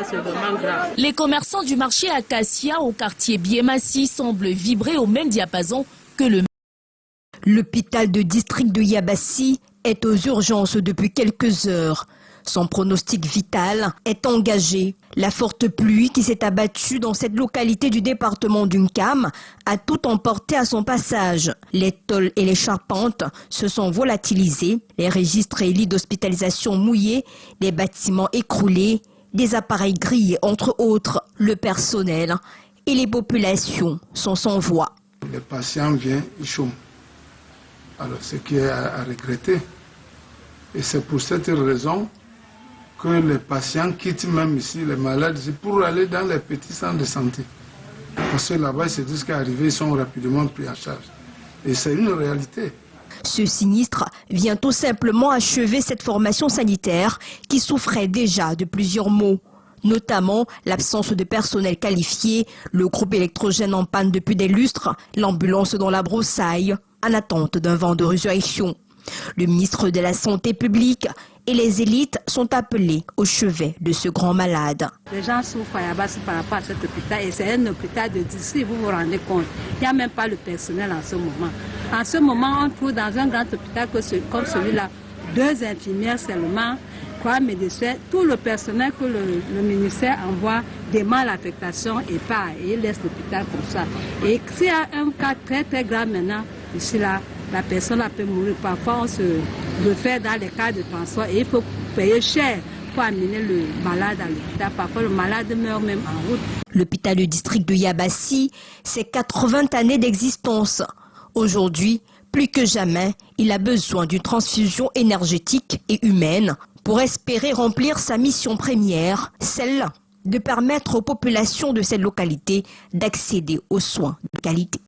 C'est vraiment grave. Les commerçants du marché Acacia au quartier Biémassi semblent vibrer au même diapason que le... L'hôpital de district de Yabassi est aux urgences depuis quelques heures. Son pronostic vital est engagé. La forte pluie qui s'est abattue dans cette localité du département d'Unkam a tout emporté à son passage. Les tôles et les charpentes se sont volatilisées, les registres et lits d'hospitalisation mouillés, les bâtiments écroulés, des appareils grillés entre autres. Le personnel et les populations sont sans voix. Les patients viennent, ils chôment. Alors, ce qui est à regretter. Et c'est pour cette raison que les patients quittent même ici, les malades, pour aller dans les petits centres de santé. Parce que là-bas, ils se disent qu'arrivés, ils sont rapidement pris en charge. Et c'est une réalité. Ce sinistre vient tout simplement achever cette formation sanitaire qui souffrait déjà de plusieurs maux, notamment l'absence de personnel qualifié, le groupe électrogène en panne depuis des lustres, l'ambulance dans la broussaille, en attente d'un vent de résurrection. Le ministre de la Santé publique et les élites sont appelés au chevet de ce grand malade. Les gens souffrent à Yabassi par rapport à cet hôpital et c'est un hôpital de district, vous vous rendez compte. Il n'y a même pas le personnel en ce moment. En ce moment, on trouve dans un grand hôpital comme celui-là 2 infirmières seulement, 3 médecins, tout le personnel que le ministère envoie demande l'affectation et part et il laisse l'hôpital comme ça. Et s'il y a un cas très très grave maintenant, ici là, la personne peut mourir. Parfois, on se le fait dans les cas de transport et il faut payer cher pour amener le malade à l'hôpital. Parfois, le malade meurt même en route. L'hôpital de district de Yabassi, c'est 80 années d'existence. Aujourd'hui, plus que jamais, il a besoin d'une transfusion énergétique et humaine pour espérer remplir sa mission première, celle de permettre aux populations de cette localité d'accéder aux soins de qualité.